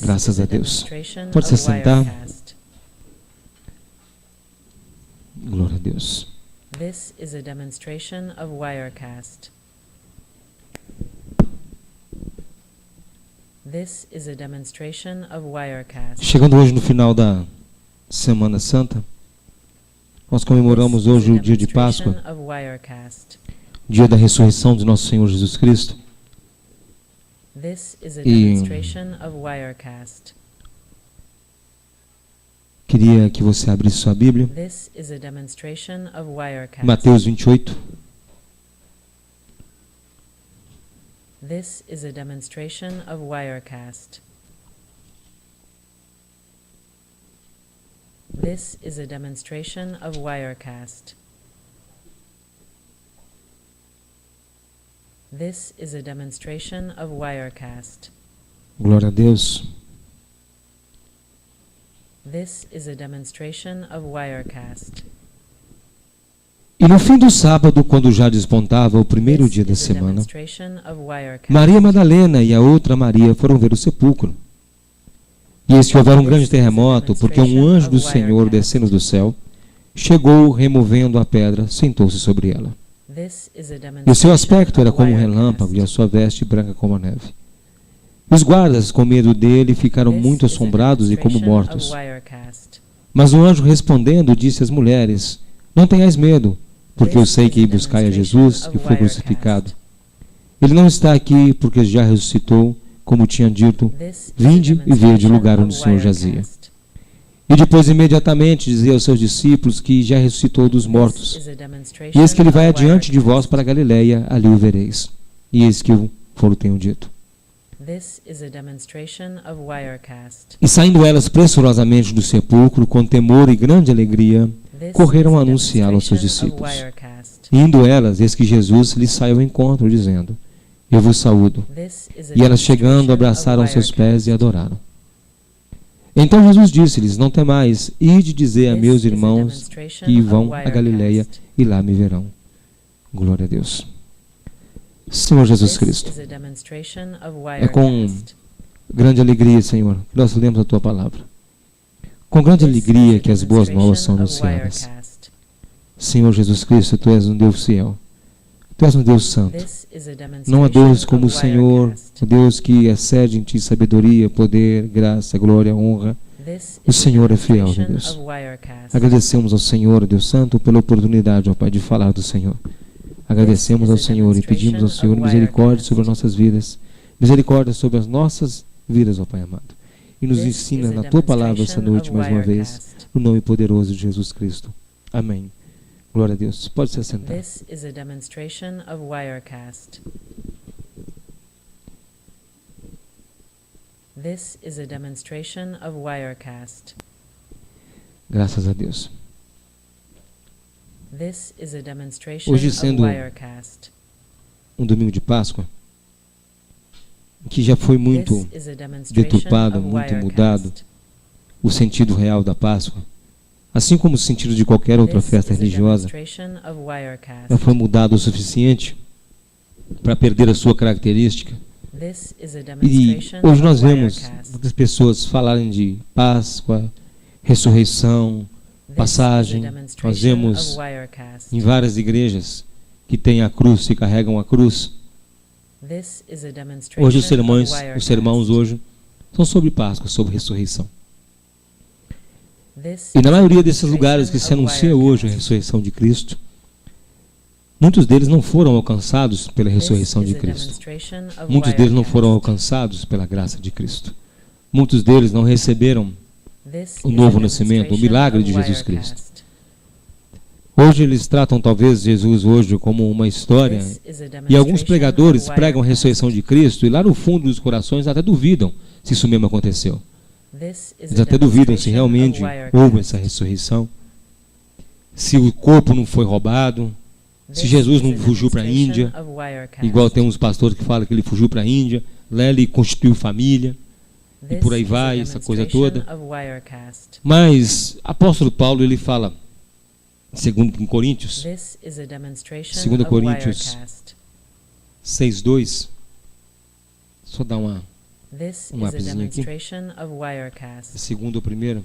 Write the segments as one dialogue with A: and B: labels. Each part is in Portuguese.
A: Graças a Deus. Pode se sentar. Glória a Deus.
B: This is a demonstration of Wirecast. This is a demonstration of Wirecast.
A: Chegando hoje no final da Semana Santa, nós comemoramos hoje o dia de Páscoa, dia da ressurreição de nosso Senhor Jesus Cristo. E queria que você abrisse sua Bíblia. Mateus 28.
B: This is a demonstration of Wirecast. This is a demonstration of Wirecast. This is a demonstration of Wirecast.
A: Glória a Deus.
B: This is a demonstration of Wirecast.
A: E no fim do sábado, quando já despontava o primeiro dia da semana, Maria Madalena e a outra Maria foram ver o sepulcro. E eis que houver um grande terremoto, porque um anjo do Senhor, descendo do céu, chegou, removendo a pedra, sentou-se sobre ela. E o seu aspecto era como um relâmpago, e a sua veste branca como a neve. Os guardas, com medo dele, ficaram muito assombrados e como mortos. Mas o anjo, respondendo, disse às mulheres: Não tenhais medo, porque eu sei que buscai a Jesus, que foi crucificado. Ele não está aqui, porque já ressuscitou, como tinha dito. Vinde e vede o lugar onde o Senhor jazia. E depois imediatamente dizia aos seus discípulos que já ressuscitou dos mortos. E eis que ele vai adiante de vós para a Galileia, ali o vereis. E eis que o foro tenho dito. E saindo elas pressurosamente do sepulcro, com temor e grande alegria, correram a anunciá-lo aos seus discípulos. E indo elas, eis que Jesus lhes saiu ao encontro, dizendo: Eu vos saúdo. E elas, chegando, abraçaram seus pés e adoraram. Então Jesus disse-lhes: Não temais, ide dizer a meus irmãos que vão a Galileia e lá me verão. Glória a Deus. Senhor Jesus Cristo, é com grande alegria, Senhor, que nós lemos a Tua palavra. Com grande alegria que as boas novas são anunciadas. Senhor Jesus Cristo, Tu és um Deus fiel. Tu és um Deus santo. Não há Deus como o Senhor, o Deus que excede em Ti sabedoria, poder, graça, glória, honra. O Senhor é fiel, meu Deus. Agradecemos ao Senhor, Deus Santo, pela oportunidade, ó Pai, de falar do Senhor. Agradecemos ao Senhor e pedimos ao Senhor misericórdia sobre as nossas vidas. Misericórdia sobre as nossas vidas, ó Pai amado. E nos ensina na Tua palavra essa noite mais uma vez, no nome poderoso de Jesus Cristo. Amém. Glória a Deus. Pode se assentar.
B: This is a demonstration of Wirecast. This is a demonstration of Wirecast.
A: Graças a Deus.
B: This is a demonstration
A: Hoje,
B: of
A: sendo
B: Wirecast.
A: um domingo de Páscoa, que já foi muito deturpado, muito mudado o sentido real da Páscoa, assim como o sentido de qualquer outra festa religiosa, já foi mudado o suficiente para perder a sua característica. E hoje nós vemos muitas pessoas falarem de Páscoa, ressurreição, passagem. Nós vemos em várias igrejas que têm a cruz, se carregam a cruz. Hoje os sermãos hoje são sobre Páscoa, sobre ressurreição. E na maioria desses lugares que se anuncia hoje a ressurreição de Cristo, muitos deles não foram alcançados pela ressurreição de Cristo. Muitos deles não foram alcançados pela graça de Cristo. Muitos deles não receberam o novo nascimento, o milagre de Jesus Cristo. Hoje eles tratam talvez Jesus hoje como uma história, e alguns pregadores pregam a ressurreição de Cristo e lá no fundo dos corações até duvidam se isso mesmo aconteceu. Eles até duvidam se realmente houve essa ressurreição, se o corpo não foi roubado, se Jesus não fugiu para a Índia, igual tem uns pastores que falam que ele fugiu para a Índia, lá ele constituiu família, e por aí vai, essa coisa toda. Mas apóstolo Paulo, ele fala, segundo Coríntios, 2 Coríntios 6:2, só dar uma
B: This
A: Um
B: is a
A: lapisinho aqui.
B: demonstration of Wirecast.
A: Segundo o primeiro.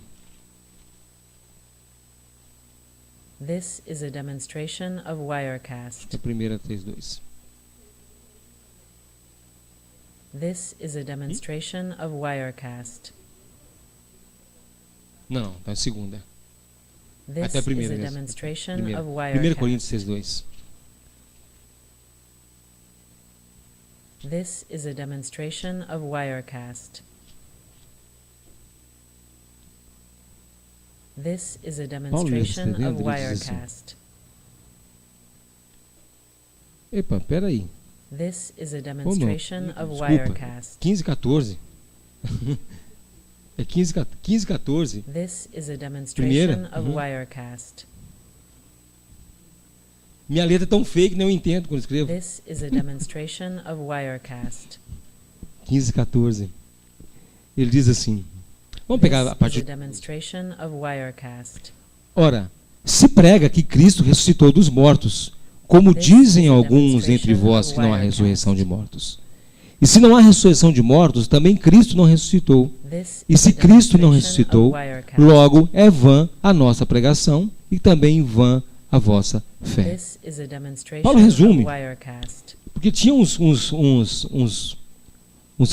B: This is a demonstration of Wirecast.
A: A primeira 3:2.
B: This is a demonstration of Wirecast.
A: Não, tá a segunda.
B: This
A: Até a
B: is
A: primeira
B: a
A: mesmo.
B: demonstration
A: Primeira.
B: of
A: 1
B: Wirecast.
A: Coríntios 6:2.
B: This is a demonstration of Wirecast. This is a demonstration of
A: escrevendo, ele diz assim.
B: Wirecast.
A: Epa, peraí.
B: This is a demonstration of
A: Desculpa.
B: Wirecast.
A: 15:14. É 15:14.
B: This is a demonstration
A: Primeira.
B: of
A: Uhum.
B: Wirecast.
A: Minha letra é tão feia que nem eu entendo quando escrevo.
B: This is a demonstration of Wirecast.
A: 15:14. Ele diz assim. Vamos pegar a
B: This is
A: partir.
B: a demonstration of Wirecast.
A: Ora, se prega que Cristo ressuscitou dos mortos, como
B: This
A: dizem
B: is a
A: alguns entre
B: demonstration
A: vós
B: of
A: que não há
B: Wirecast.
A: ressurreição de mortos. E se não há ressurreição de mortos, também Cristo não ressuscitou.
B: This
A: E
B: is
A: se
B: a
A: Cristo não
B: demonstration
A: ressuscitou,
B: of Wirecast.
A: logo é vã a nossa pregação e também vã a vossa fé.
B: This is a demonstration
A: Paulo resume.
B: of Wirecast.
A: Porque tinha uns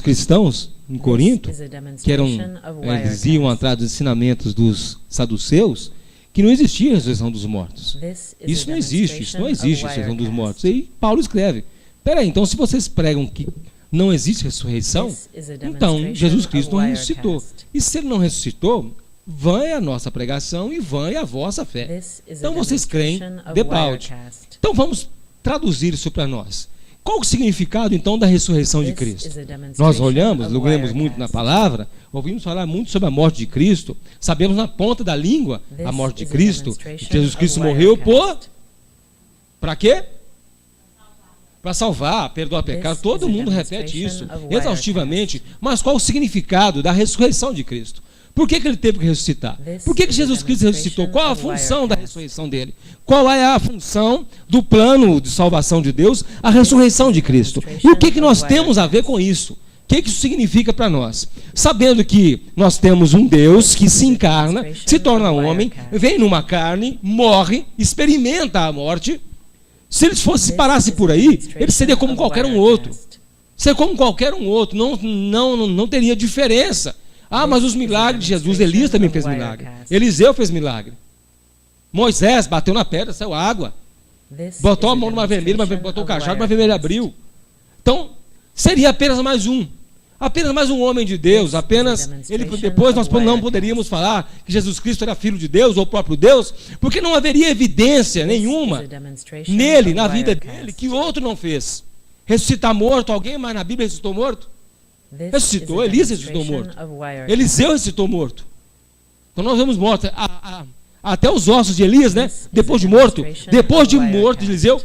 A: cristãos em Corinto
B: This is a
A: que eram,
B: demonstration of
A: eles iam
B: Wirecast.
A: atrás dos ensinamentos dos saduceus, que não existia ressurreição dos mortos.
B: This is
A: Isso
B: a
A: não existe, isso não
B: demonstration
A: existe
B: of
A: ressurreição dos
B: Wirecast.
A: mortos. E Paulo escreve, peraí, então se vocês pregam que não existe ressurreição,
B: This is a
A: então
B: demonstration
A: Jesus Cristo não
B: of
A: ressuscitou.
B: Wirecast.
A: E se ele não ressuscitou, vã é a nossa pregação e vã é a vossa fé.
B: This is a
A: Então vocês creem
B: demonstration of
A: de balde.
B: Wirecast.
A: Então vamos traduzir isso para nós. Qual o significado então da ressurreição de
B: This
A: Cristo?
B: is a demonstration
A: Nós olhamos,
B: of
A: lemos muito na
B: Wirecast.
A: palavra, ouvimos falar muito sobre a morte de Cristo, sabemos na ponta da língua a
B: This
A: morte de
B: is a
A: Cristo.
B: demonstration
A: Jesus Cristo
B: of
A: morreu
B: Wirecast.
A: para quê? Para salvar, perdoar pecado.
B: This
A: Todo
B: is a
A: mundo repete isso
B: demonstration of
A: exaustivamente. Mas qual o significado da ressurreição de Cristo? Por que ele teve que ressuscitar?
B: This
A: Por que
B: is a
A: Jesus Cristo ressuscitou? Qual a
B: demonstration of
A: função da
B: Wirecast.
A: ressurreição dele? Qual é a função do plano de salvação de Deus? A ressurreição de Cristo. E o que nós temos a ver com isso? O que isso significa para nós? Sabendo que nós temos um Deus que se encarna, se torna homem, vem numa carne, morre, experimenta a morte. Se ele se parasse por aí, ele seria como qualquer um outro. Seria como qualquer um outro, não teria diferença. Ah, mas os milagres de Jesus, Elias também fez milagre. Eliseu fez milagre. Moisés bateu na pedra, saiu água. Botou a mão no mar vermelho, botou o cajado, o mar vermelho abriu. Então, seria apenas mais um. Apenas mais um homem de Deus. Apenas ele, depois nós não poderíamos falar que Jesus Cristo era filho de Deus ou o próprio Deus, porque não haveria evidência nenhuma nele, na vida dele, que outro não fez. Ressuscitar morto, alguém mais na Bíblia ressuscitou morto? Ressuscitou, Elias ressuscitou morto. Eliseu ressuscitou morto. Então nós vemos morto. Até os ossos de Elias, né? Depois de morto de Eliseu.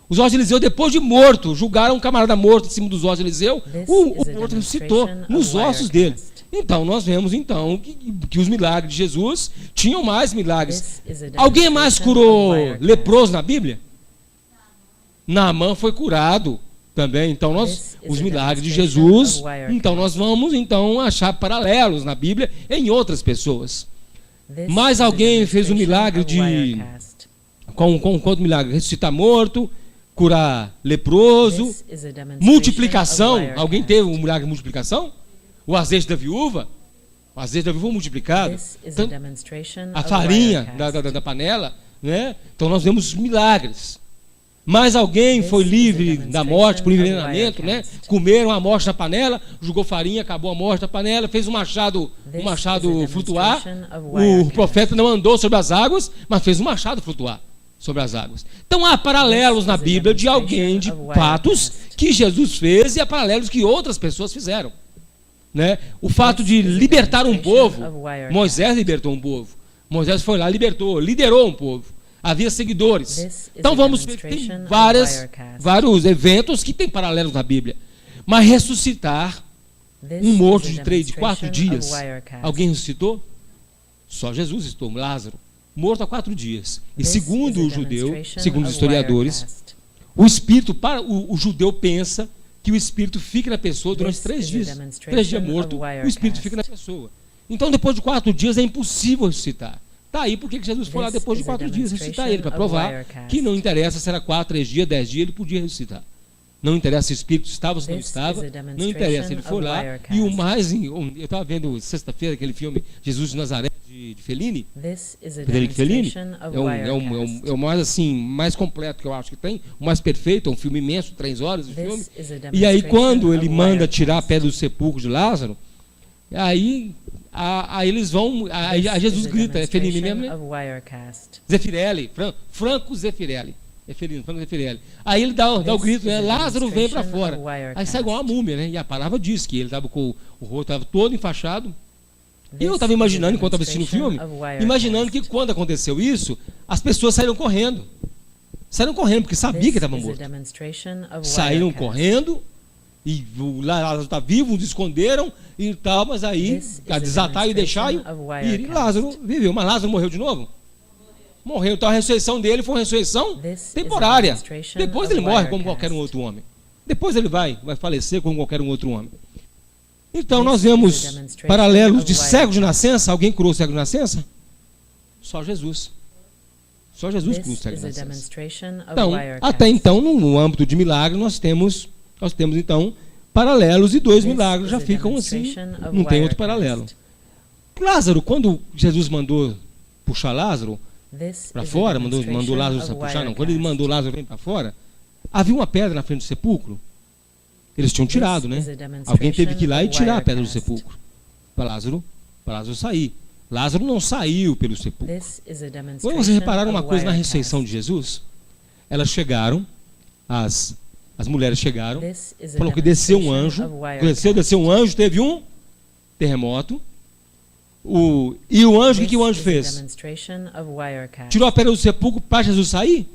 A: Os ossos de Eliseu, depois de morto, julgaram um camarada morto em cima dos ossos de Eliseu. O morto ressuscitou nos ossos dele. Então nós vemos então que os milagres de Jesus tinham mais milagres. Alguém mais curou leproso na Bíblia? Naamã foi curado também. Então os milagres de Jesus, então nós vamos achar paralelos na Bíblia em outras pessoas. Mas alguém fez o milagre de com quanto milagre? Ressuscitar morto, curar leproso, multiplicação. Alguém teve um milagre de multiplicação? O azeite da viúva? O azeite da viúva foi multiplicado. Então, a farinha da panela, né? Então nós vemos milagres. Mas alguém foi livre da morte por envenenamento, né? Comeram a morte na panela, jogou farinha, acabou a morte na panela, fez um machado flutuar. O profeta não andou sobre as águas, mas fez um machado flutuar sobre as águas. Então há paralelos na Bíblia de alguém, de fatos que Jesus fez, e há paralelos que outras pessoas fizeram, né? O fato de libertar um povo, Moisés libertou um povo. Moisés foi lá, liderou um povo. Havia seguidores. Então vamos ver que tem vários eventos que têm paralelos na Bíblia. Mas ressuscitar um morto de 4 dias. Alguém ressuscitou? Só Jesus ressuscitou, Lázaro. Morto há 4 dias. E segundo o judeu, segundo os historiadores, o espírito, o judeu pensa que o espírito fique na pessoa durante 3 dias. 3 dias morto, o espírito fica na pessoa. Então, depois de 4 dias, é impossível ressuscitar. Está aí porque Jesus foi lá depois de 4 dias ressuscitar ele, para provar que não interessa se era 4, 3 dias, 10 dias, ele podia ressuscitar. Não interessa se o espírito estava ou se não estava, não interessa, ele foi lá. E o mais, eu estava vendo sexta-feira aquele filme Jesus de Nazaré, de Fellini. Federico Fellini é o mais assim, mais completo que eu acho que tem, o mais perfeito, é um filme imenso, 3 horas de filme. E aí quando ele manda tirar a pedra do sepulcro de Lázaro, aí eles vão, aí Jesus grita, é Fellini mesmo, né? Zeffirelli, Franco Zeffirelli. É Fellini, Franco Zeffirelli. Aí ele dá o grito, né? Lázaro vem para fora. Aí sai igual uma múmia, né? E a palavra diz que ele estava com o rosto tava todo enfaixado. E eu estava imaginando, enquanto estava assistindo o filme, imaginando que quando aconteceu isso, as pessoas saíram correndo. Saíram correndo, porque sabia que estava morto. Saíram correndo, e o Lázaro está vivo, uns esconderam e tal, mas aí desataram e deixaram, e Lázaro viveu. Mas Lázaro morreu de novo? Morreu. Então a ressurreição dele foi uma ressurreição temporária. Depois ele morre como qualquer um outro homem. Depois ele vai falecer como qualquer um outro homem. Então nós vemos paralelos de cego de nascença. Alguém curou o cego de nascença? Só Jesus. Só Jesus curou o cego de nascença. Então, até então, no âmbito de milagre, nós temos então paralelos, e 2 milagres já ficam assim, não tem outro paralelo. Lázaro, quando Jesus mandou puxar Lázaro para fora, mandou Lázaro puxar, não, quando ele mandou Lázaro vir para fora, havia uma pedra na frente do sepulcro. Eles tinham tirado, né? Alguém teve que ir lá e tirar a pedra do sepulcro para Lázaro sair. Lázaro não saiu pelo sepulcro. Quando vocês repararam uma coisa na ressurreição de Jesus, elas chegaram, as mulheres chegaram, falou que desceu um anjo, desceu um anjo, teve um terremoto. E o anjo, o que o anjo fez? Tirou a pedra do sepulcro para Jesus sair?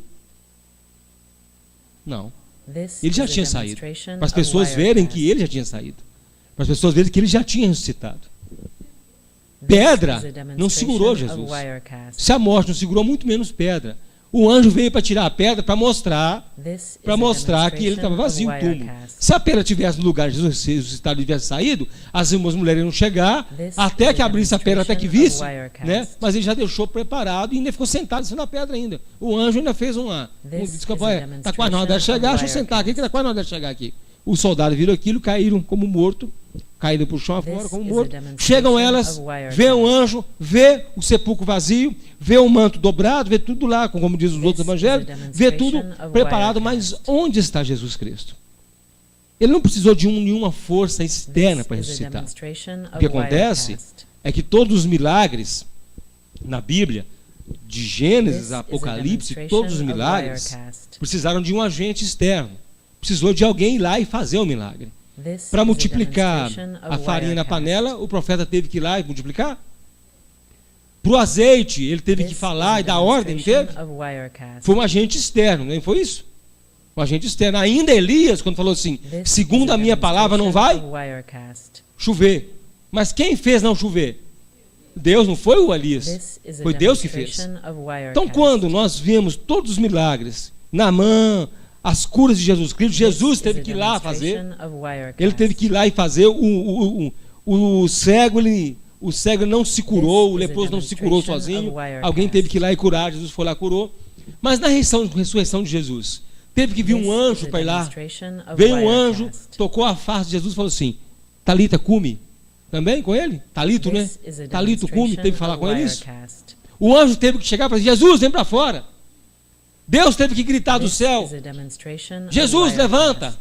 A: Não. Ele já tinha saído. Para as pessoas verem que ele já tinha saído. Para as pessoas verem que ele já tinha ressuscitado. Pedra não segurou Jesus. Se a morte não segurou, muito menos pedra. O anjo veio para tirar a pedra para mostrar que ele estava vazio, o túmulo. Se a pedra tivesse no lugar de Jesus ressuscitado e tivesse saído, as mulheres iam chegar até que abrisse a pedra, até que visse, né? Mas ele já deixou preparado e ainda ficou sentado em cima da pedra ainda. O anjo ainda fez está quase na hora de chegar, deixa eu sentar aqui, que está quase na hora de chegar aqui. Os soldados viram aquilo, caíram como morto, caíram para o chão afora como morto. Chegam elas, vê o anjo, vê o sepulcro vazio, vê o manto dobrado, vê tudo lá, como diz os outros evangelhos, vê tudo preparado, mas onde está Jesus Cristo? Ele não precisou de nenhuma força externa para ressuscitar. O que acontece é que todos os milagres na Bíblia, de Gênesis a Apocalipse, todos os milagres precisaram de um agente externo. Precisou de alguém ir lá e fazer o milagre. Para multiplicar a farinha na panela, o profeta teve que ir lá e multiplicar. Para o azeite, ele teve que falar e dar ordem, não teve? Foi um agente externo, não foi isso? Um agente externo. Ainda Elias, quando falou assim, segundo a minha palavra não vai chover. Mas quem fez não chover? Deus, não foi o Elias. Foi Deus que fez. Então quando nós vemos todos os milagres, Naamã, as curas de Jesus Cristo, Jesus teve que ir lá fazer. Ele teve que ir lá e fazer. O cego não se curou, o leproso não se curou sozinho. Alguém teve que ir lá e curar, Jesus foi lá e curou. Mas na ressurreição de Jesus, teve que vir um anjo para ir lá. Veio um anjo, tocou a face de Jesus e falou assim, Talita, cumi. Também com ele? Talito, né? Talito, cumi, teve que falar com ele isso. O anjo teve que chegar para dizer, Jesus, vem para fora. Deus teve que gritar do céu, Jesus, levanta.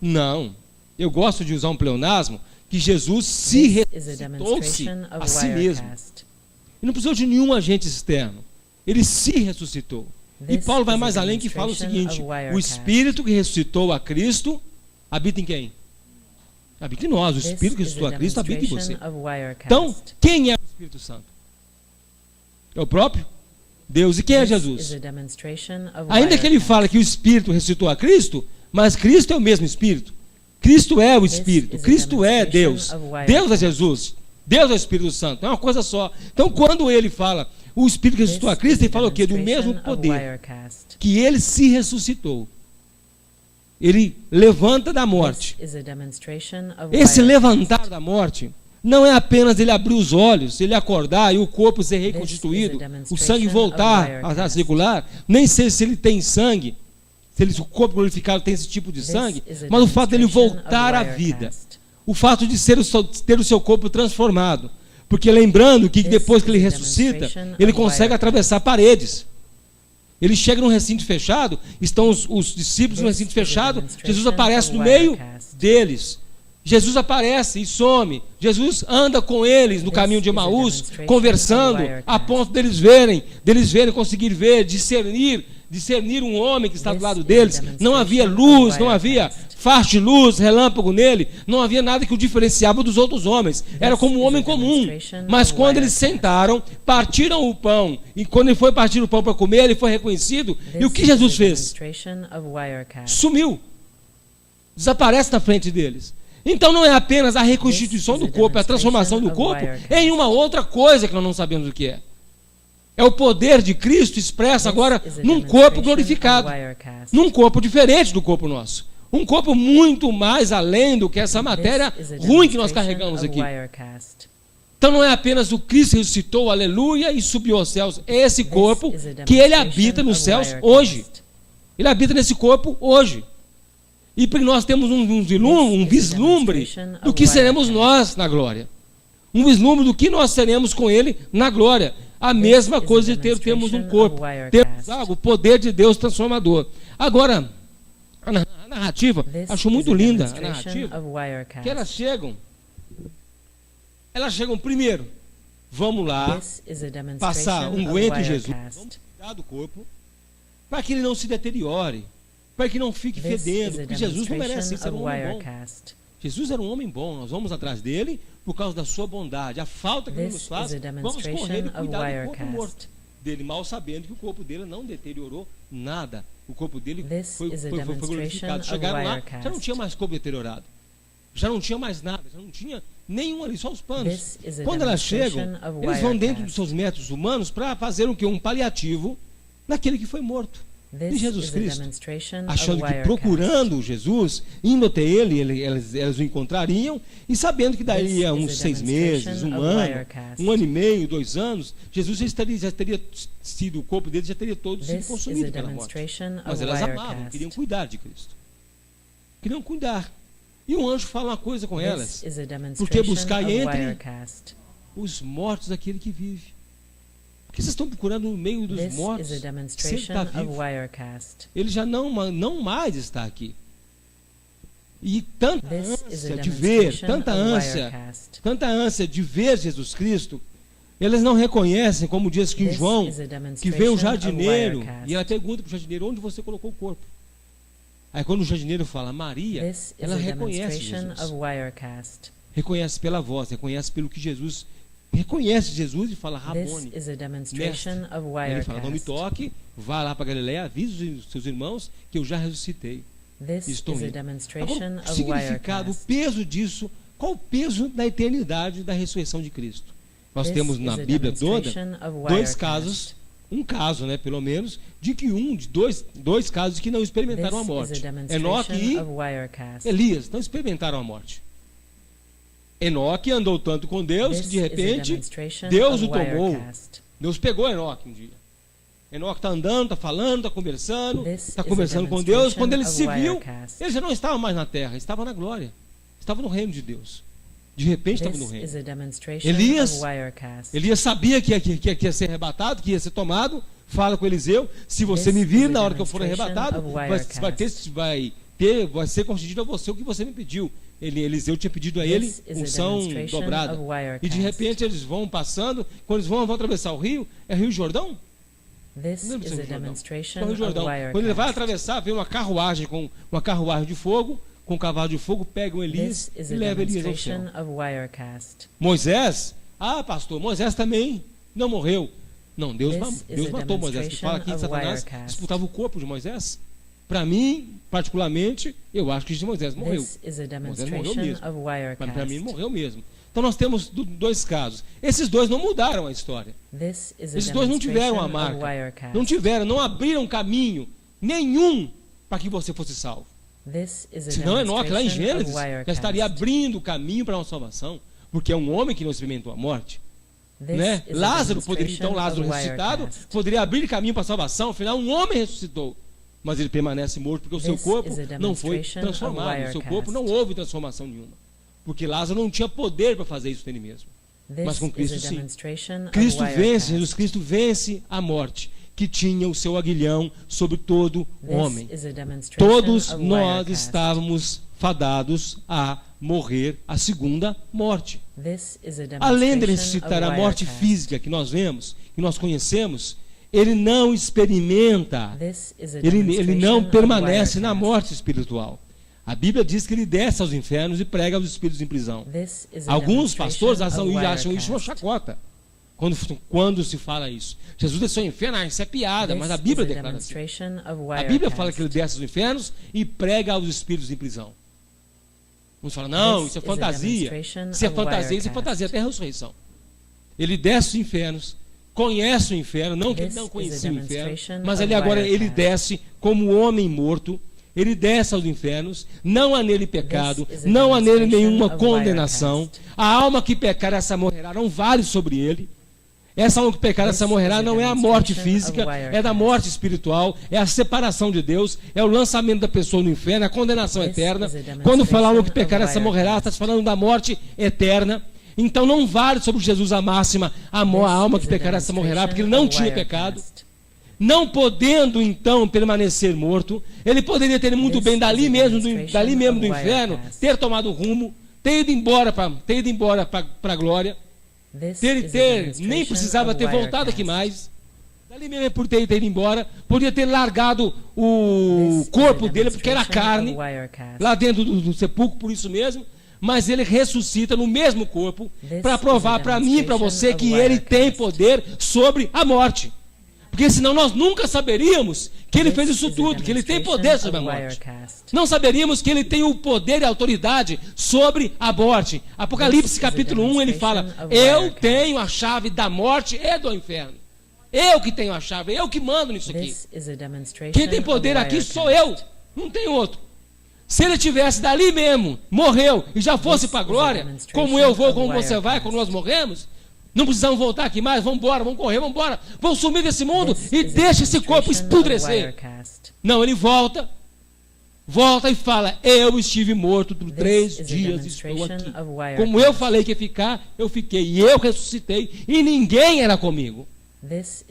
A: Não, eu gosto de usar um pleonasmo, que Jesus se ressuscitou-se a si mesmo. Ele não precisou de nenhum agente externo. Ele se ressuscitou. E Paulo vai mais além, que fala o seguinte, o Espírito que ressuscitou a Cristo habita em quem? Habita em nós. O Espírito que ressuscitou a Cristo habita em você. Então, quem é o Espírito Santo? É o próprio Deus. E quem é Jesus? Ainda que ele fala que o Espírito ressuscitou a Cristo, mas Cristo é o mesmo Espírito. Cristo é o Espírito. Cristo é Deus. Deus é Jesus. Deus é o Espírito Santo. É uma coisa só. Então, quando ele fala o Espírito que ressuscitou a Cristo, ele fala o quê? Do mesmo poder que ele se ressuscitou. Ele levanta da morte.
B: This is a demonstration of
A: Esse
B: Wirecast.
A: levantar da morte não é apenas ele abrir os olhos, ele acordar e o corpo ser reconstituído, o sangue voltar a circular. Nem sei se ele tem sangue, se o corpo glorificado tem esse tipo de sangue, mas o fato dele voltar à vida, o fato de ter o seu corpo transformado. Porque lembrando que depois que ele ressuscita, ele consegue atravessar paredes. Ele chega num recinto fechado, estão os discípulos no recinto fechado, Jesus aparece no meio deles. Jesus aparece e some. Jesus anda com eles no caminho de Emaús, conversando, a ponto deles verem, conseguir ver, discernir um homem que está do lado deles. Não havia luz, não havia faixa de luz, relâmpago nele, não havia nada que o diferenciava dos outros homens. Era como um homem comum. Mas quando eles sentaram, partiram o pão, e quando ele foi partir o pão para comer, ele foi reconhecido. E o que Jesus fez? Sumiu. Desaparece na frente deles. Então não é apenas a reconstituição do corpo, é a transformação do corpo em uma outra coisa que nós não sabemos o que é. É o poder de Cristo expresso agora num corpo glorificado, num corpo diferente do corpo nosso. Um corpo muito mais além do que essa matéria ruim que nós carregamos aqui. Então não é apenas o Cristo ressuscitou, aleluia, e subiu aos céus. É esse corpo que ele habita nos céus hoje. Ele habita nesse corpo hoje. E nós temos um vislumbre do que seremos nós na glória. Um vislumbre do que nós seremos com ele na glória. A mesma coisa de termos um corpo. Temos algo, o poder de Deus transformador. Agora, a narrativa, acho muito linda a narrativa, que elas chegam primeiro, vamos lá, passar unguento em Jesus, vamos cuidar do corpo, para que ele não se deteriore, para que não fique fedendo, porque Jesus não merece ser um homem bom. Jesus era um homem bom, nós vamos atrás dele por causa da sua bondade. A falta que ele nos faz, vamos correr e cuidar do corpo morto dele, mal sabendo que o corpo dele não deteriorou nada. O corpo dele foi glorificado. Chegaram lá, já não tinha mais corpo deteriorado. Já não tinha mais nada, já não tinha nenhum ali, só os panos. Quando elas chegam, eles vão dentro dos seus métodos humanos para fazer o quê? Um paliativo naquele que foi morto. E Jesus Cristo, achando que procurando Jesus, indo até ele, elas o encontrariam, e sabendo que daí a uns 6 meses, um ano e meio, 2 anos, Jesus já teria sido, o corpo dele já teria todo sido consumido pela morte. Mas elas amavam, queriam cuidar de Cristo. Queriam cuidar. E um anjo fala uma coisa com elas, porque buscai entre os mortos aquele que vive. Porque vocês estão procurando no meio dos mortos, se ele está vivo, ele já não mais está aqui. E tanta ânsia de ver, tanta ânsia de ver Jesus Cristo, eles não reconhecem, como diz que João, que vem um jardineiro, e ela pergunta para o jardineiro, onde você colocou o corpo? Aí quando o jardineiro fala Maria, ela reconhece Jesus. Reconhece pela voz, reconhece pelo que Jesus reconhece Jesus e fala Rabone, mestre. Ele fala, não me toque, vá lá para Galileia, avise os seus irmãos que eu já ressuscitei. Estou indo. Agora, o significado, o peso disso, qual o peso da eternidade da ressurreição de Cristo? Nós temos na Bíblia toda 2 casos, um caso, né, pelo menos, de dois casos que não experimentaram a morte. Enoque e Elias não experimentaram a morte. Enoque andou tanto com Deus que de repente Deus o tomou. Deus pegou Enoque um dia. Enoque está andando, está falando, está conversando com Deus. Quando ele se viu, ele já não estava mais na terra, estava na glória, estava no reino de Deus. De repente estava no reino. Elias sabia que ia ser arrebatado, que ia ser tomado. Fala com Eliseu, se você me vir na hora que eu for arrebatado, vai ser concedido a você o que você me pediu. Eliseu tinha pedido a ele unção dobrada. E de repente eles vão passando, quando eles vão atravessar o rio, é Rio Jordão? Jordão. Quando ele vai atravessar, vem uma carruagem de fogo, com um cavalo de fogo, pega o Elias e leva Elias ao céu. Moisés, pastor, Moisés também não morreu. Não, Deus matou Moisés, que fala aqui que Satanás disputava o corpo de Moisés. Para mim, particularmente, eu acho que Moisés morreu. Moisés morreu mesmo. Para mim, morreu mesmo. Então nós temos 2 casos. Esses 2 não mudaram a história. Esses 2 não tiveram a marca. Não abriram caminho nenhum para que você fosse salvo. Senão Enoque, lá em Gênesis, já estaria abrindo o caminho para uma salvação, porque é um homem que não experimentou a morte. Né? Lázaro poderia, então, Lázaro ressuscitado, poderia abrir caminho para a salvação. Afinal, um homem ressuscitou, mas ele permanece morto porque o seu corpo não foi transformado. O seu corpo não houve transformação nenhuma, porque Lázaro não tinha poder para fazer isso nele mesmo. Mas com Cristo, sim. Cristo vence, Jesus Cristo vence a morte, que tinha o seu aguilhão sobre todo homem. Todos nós estávamos fadados a morrer a segunda morte. Além de ressuscitar a morte física que nós vemos, que nós conhecemos, ele não experimenta, ele não permanece na morte espiritual. A Bíblia diz que ele desce aos infernos e prega aos espíritos em prisão. Alguns pastores acham isso uma chacota quando se fala isso. Jesus desceu ao inferno, isso é piada, mas a Bíblia declara assim. A Bíblia fala que ele desce aos infernos e prega aos espíritos em prisão. Uns falam, não, isso é fantasia. Isso é fantasia até a ressurreição. Ele desce aos infernos, conhece o inferno, não que ele não conhecia o inferno, mas ele desce como homem morto. Ele desce aos infernos, não há nele pecado, não há nele nenhuma condenação. A alma que pecar, essa morrerá, não vale sobre ele. Essa alma que pecar, essa morrerá, não é a morte física, é da morte espiritual, é a separação de Deus, é o lançamento da pessoa no inferno, a condenação eterna. Quando falar alma que pecar, essa morrerá, está falando da morte eterna. Então não vale sobre Jesus a máxima, a alma que pecar, essa morrerá, porque ele não tinha pecado. Não podendo então permanecer morto, ele poderia ter muito bem dali mesmo do inferno, ter tomado rumo, ter ido embora para a glória, nem precisava ter voltado aqui mais. Dali mesmo por ter ido embora, podia ter largado o corpo dele, porque era carne, lá dentro do sepulcro, por isso mesmo. Mas ele ressuscita no mesmo corpo para provar para mim e para você que ele tem poder sobre a morte. Porque senão nós nunca saberíamos que ele fez isso tudo, que ele tem poder sobre a morte. Não saberíamos que ele tem o poder e a autoridade sobre a morte. Apocalipse capítulo 1, ele fala, eu tenho a chave da morte e do inferno. Eu que tenho a chave, eu que mando nisso aqui. Quem tem poder aqui sou eu, não tem outro. Se ele tivesse dali mesmo, morreu e já fosse para a glória, como eu vou, como você vai, quando nós morremos, não precisamos voltar aqui mais, vamos embora, vamos correr, vamos embora, vamos sumir desse mundo e deixa esse corpo espudrecer. Não, ele volta e fala, eu estive morto por 3 dias e estou aqui. Como eu falei que ia ficar, eu fiquei, e eu ressuscitei, e ninguém era comigo.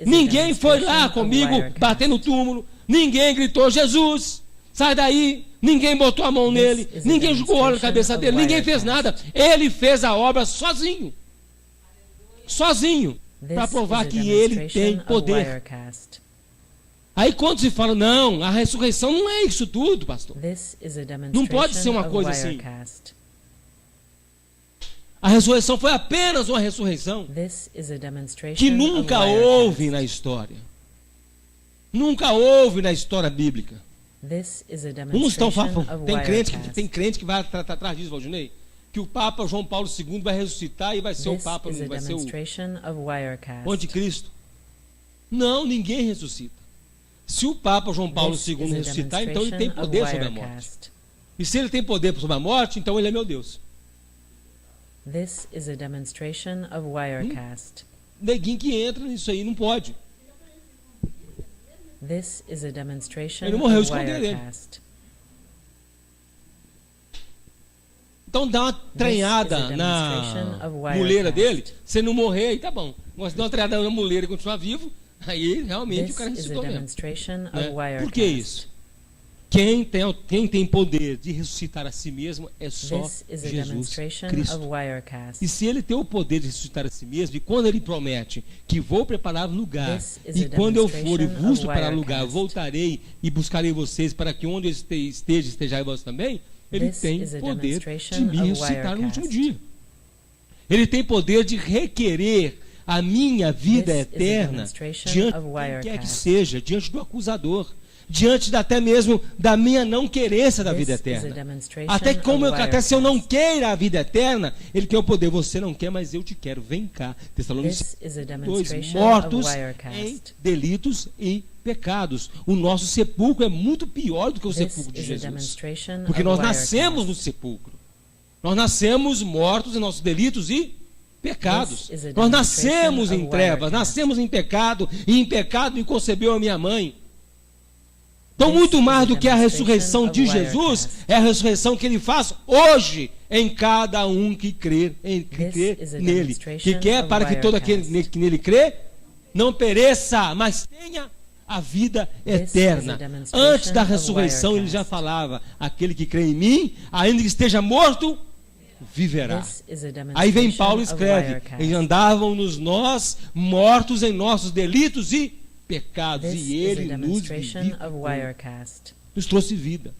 A: Ninguém foi lá comigo, bater no túmulo, ninguém gritou, Jesus, sai daí, ninguém botou a mão nele, ninguém jogou óleo na cabeça dele, ninguém fez nada. Ele fez a obra sozinho, para provar que ele tem poder. Aí quando se fala, não, a ressurreição não é isso tudo, pastor. Não pode ser uma coisa assim. A ressurreição foi apenas uma ressurreição que nunca houve na história. Nunca houve na história bíblica. Uns estão falando, tem crente que vai atrás disso, Valdinei, que o Papa João Paulo II vai ressuscitar e vai ser o Papa, não vai ser o anticristo. Não, ninguém ressuscita. Se o Papa João Paulo II ressuscitar, então ele tem poder sobre a morte. E se ele tem poder sobre a morte, então ele é meu Deus. Neguinho que entra nisso aí não pode. Ele morreu de esconder dele. Então dá uma treinada na muleira dele. Se ele não morrer, aí tá bom. Mas se dá uma treinada na muleira e continuar vivo, aí realmente o cara ressuscitou mesmo. Né? Por que isso? Quem tem poder de ressuscitar a si mesmo é só Jesus Cristo. E se ele tem o poder de ressuscitar a si mesmo, e quando ele promete que vou preparar lugar, e quando eu for e vos preparar lugar, voltarei e buscarei vocês para que onde eu estejais vós também, ele tem poder de me ressuscitar no último dia. Ele tem poder de requerer a minha vida eterna diante de quem quer que seja, diante do acusador, diante até mesmo da minha não querência da vida eterna. Até se eu não queira a vida eterna, ele tem o poder. Você não quer, mas eu te quero. Vem cá. Tessalonicenses 2, mortos em delitos e pecados. O nosso sepulcro é muito pior do que o sepulcro de Jesus. Porque nós nascemos no sepulcro. Nós nascemos mortos em nossos delitos e pecados. Nós nascemos em trevas, nascemos em pecado, e em pecado me concebeu a minha mãe. Então, muito mais do que a ressurreição de Jesus, é a ressurreição que Ele faz hoje em cada um que crê nele. Que quer para que todo aquele que nele crê não pereça, mas tenha a vida eterna. Antes da ressurreição, Ele já falava: aquele que crê em mim, ainda que esteja morto, viverá. Aí vem Paulo e escreve: e andávamos nós mortos em nossos delitos e pecados, e Ele nos vivificou, nos trouxe vida.